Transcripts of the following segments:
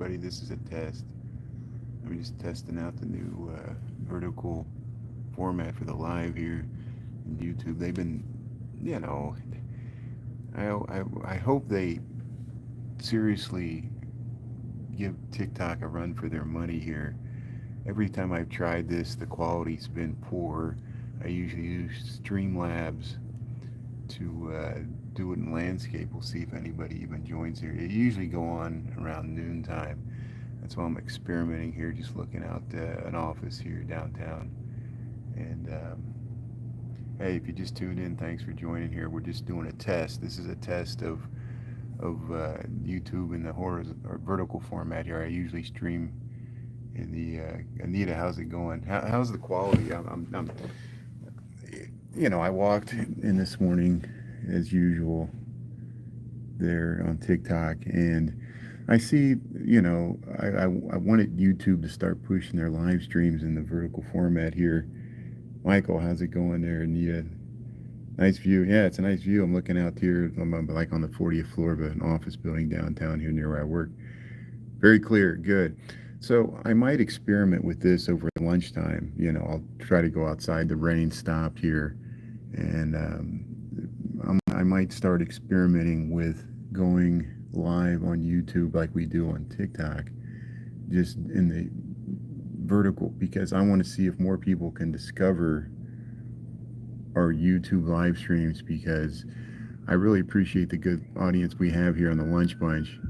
everybody. This is a test. I'm just testing out the new vertical format for the live here in YouTube. They've been, you know, I hope they seriously give TikTok a run for their money here. Every time I've tried this, the quality's been poor. I usually use Streamlabs to do it in landscape. We'll see if anybody even joins here. It usually go on around noontime. That's why I'm experimenting here, just looking out an office here downtown. And hey, if you just tuned in, thanks for joining here. We're just doing a test. This is a test of YouTube in the horizontal or vertical format here. I usually stream in the Anita. How's it going? How's the quality? I walked in this morning as usual there on TikTok, and I see, I wanted YouTube to start pushing their live streams in the vertical format here. Michael, how's it going there, Anita? Nice view. Yeah, it's a nice view. I'm looking out here. I'm like on the 40th floor of an office building downtown here near where I work. Very clear. Good. So I might experiment with this over lunchtime. I'll try to go outside. The rain stopped here, and I might start experimenting with going live on YouTube like we do on TikTok, just in the vertical, because I want to see if more people can discover our YouTube live streams, because I really appreciate the good audience we have here on the Lunch Bunch.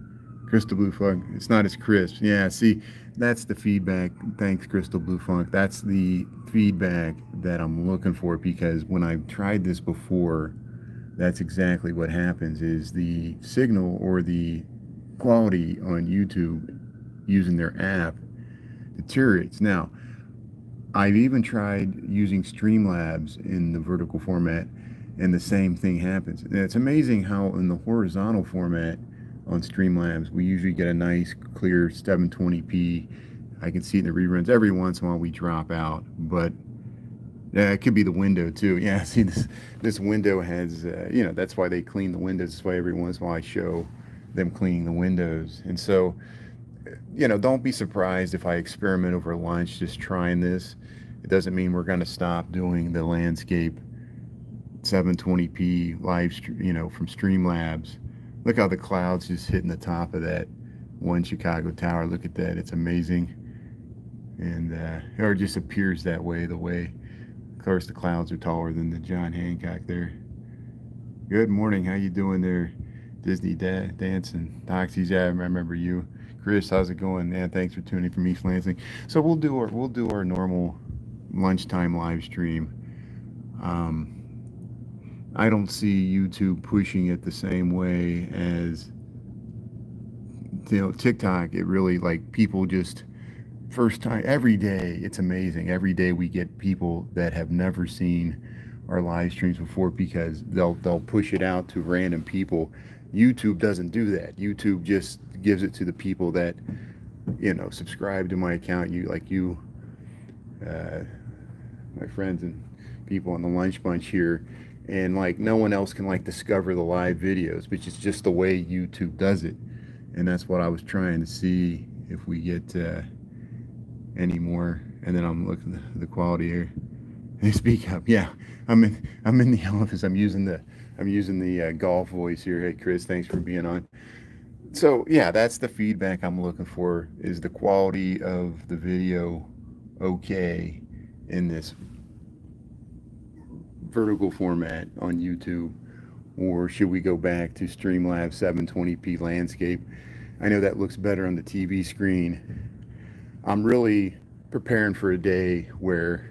Crystal Blue Funk, it's not as crisp. Yeah, see, that's the feedback. Thanks, Crystal Blue Funk. That's the feedback that I'm looking for, because when I've tried this before, that's exactly what happens, is the signal or the quality on YouTube using their app deteriorates. Now, I've even tried using Streamlabs in the vertical format, and the same thing happens. And it's amazing how in the horizontal format on Streamlabs, we usually get a nice, clear 720p. I can see it in the reruns. Every once in a while we drop out, but yeah, it could be the window too. Yeah, see, this window has, that's why they clean the windows. That's why every once in a while I show them cleaning the windows. And so, don't be surprised if I experiment over lunch, just trying this. It doesn't mean we're going to stop doing the landscape 720p live stream, from Streamlabs. Look how the clouds just hitting the top of that one Chicago tower. Look at that. It's amazing. And or it just appears that way, of course, the clouds are taller than the John Hancock there. Good morning. How you doing there, Disney Dancing? Doxies, yeah, I remember you. Chris, how's it going? Man, thanks for tuning in from East Lansing. So we'll do our normal lunchtime live stream. I don't see YouTube pushing it the same way as TikTok. It really, like, people just first time every day. It's amazing. Every day we get people that have never seen our live streams before, because they'll push it out to random people. YouTube doesn't do that. YouTube just gives it to the people that subscribe to my account. My friends and people on the Lunch Bunch here, and like no one else can discover the live videos, which is just the way YouTube does it. And that's what I was trying to see if we get any more. And then I'm looking at the quality here. Hey, speak up. Yeah, I'm in the office. I'm using the golf voice here. Hey, Chris, thanks for being on. So yeah, that's the feedback I'm looking for. Is the quality of the video okay in this vertical format on YouTube, or should we go back to Streamlabs 720p landscape? I know that looks better on the TV screen. I'm really preparing for a day where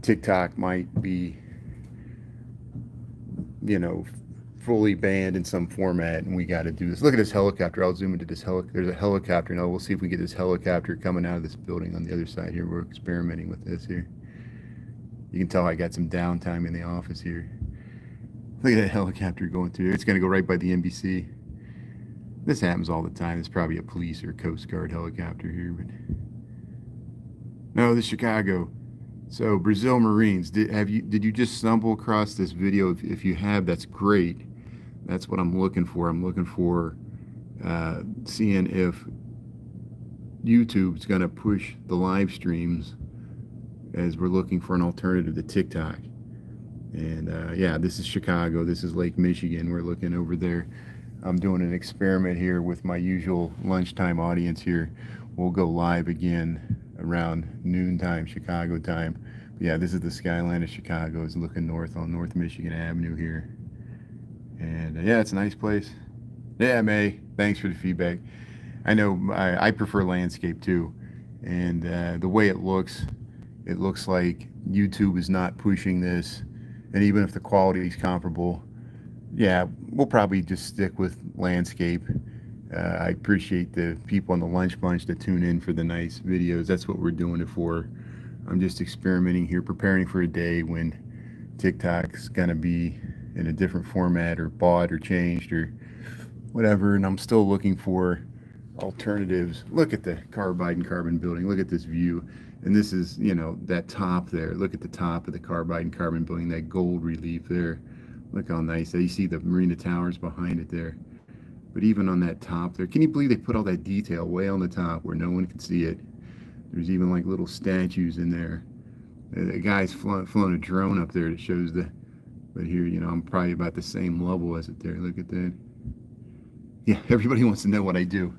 TikTok might be, fully banned in some format, and we got to do this. Look at this helicopter. I'll zoom into this helicopter. There's a helicopter. Now we'll see if we get this helicopter coming out of this building on the other side here. We're experimenting with this here. You can tell I got some downtime in the office here. Look at that helicopter going through there. It's going to go right by the NBC. This happens all the time. It's probably a police or Coast Guard helicopter here, but no, the Chicago. So Brazil Marines, did you just stumble across this video? If you have, that's great. That's what I'm looking for. I'm looking for seeing if YouTube's going to push the live streams as we're looking for an alternative to TikTok. And yeah, this is Chicago. This is Lake Michigan. We're looking over there. I'm doing an experiment here with my usual lunchtime audience here. We'll go live again around noontime, Chicago time. But yeah, this is the skyline of Chicago. It's looking north on North Michigan Avenue here. And yeah, it's a nice place. Yeah, May, thanks for the feedback. I know I prefer landscape too. And the way it looks like YouTube is not pushing this. And even if the quality is comparable, yeah, we'll probably just stick with landscape. I appreciate the people on the lunch bunch that tune in for the nice videos. That's what we're doing it for. I'm just experimenting here, preparing for a day when TikTok's gonna be in a different format or bought or changed or whatever, and I'm still looking for alternatives. Look at the carbide and carbon building. Look at this view. And this is, that top there. Look at the top of the carbide and carbon building, that gold relief there. Look how nice. You see the Marina Towers behind it there. But even on that top there, can you believe they put all that detail way on the top where no one can see it? There's even like little statues in there. The guy's flown a drone up there that shows but here, I'm probably about the same level as it there. Look at that. Yeah, everybody wants to know what I do.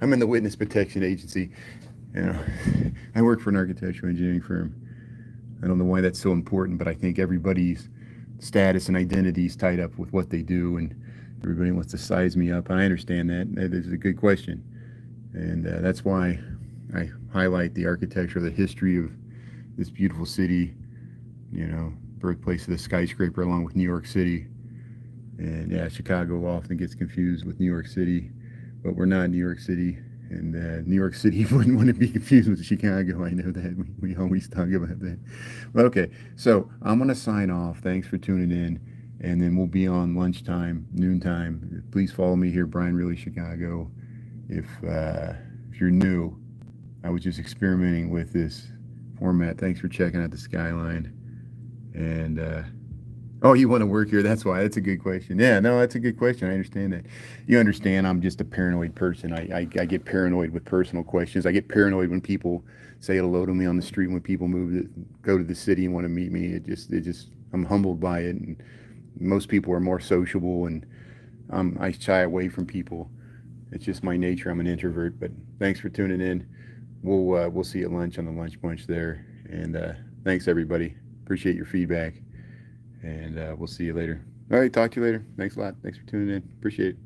I'm in the Witness Protection Agency. I work for an architectural engineering firm. I don't know why that's so important, but I think everybody's status and identity is tied up with what they do, and everybody wants to size me up. And I understand that. That is a good question. And that's why I highlight the architecture, the history of this beautiful city, birthplace of the skyscraper along with New York City. And yeah, Chicago often gets confused with New York City, but we're not New York City. And New York City wouldn't want to be confused with Chicago. I know that. We always talk about that. But okay, so I'm going to sign off. Thanks for tuning in. And then we'll be on lunchtime, noontime. Please follow me here, Brian Really Chicago. If you're new, I was just experimenting with this format. Thanks for checking out the skyline. And oh, you want to work here? That's why. That's a good question. Yeah, no, that's a good question. I understand that. You understand I'm just a paranoid person. I get paranoid with personal questions. I get paranoid when people say hello to me on the street, when people go to the city and want to meet me. I'm humbled by it. And most people are more sociable, and I shy away from people. It's just my nature. I'm an introvert. But thanks for tuning in. We'll see you at lunch on the lunch bunch there. And thanks, everybody. Appreciate your feedback. And we'll see you later. All right, talk to you later. Thanks a lot. Thanks for tuning in. Appreciate it.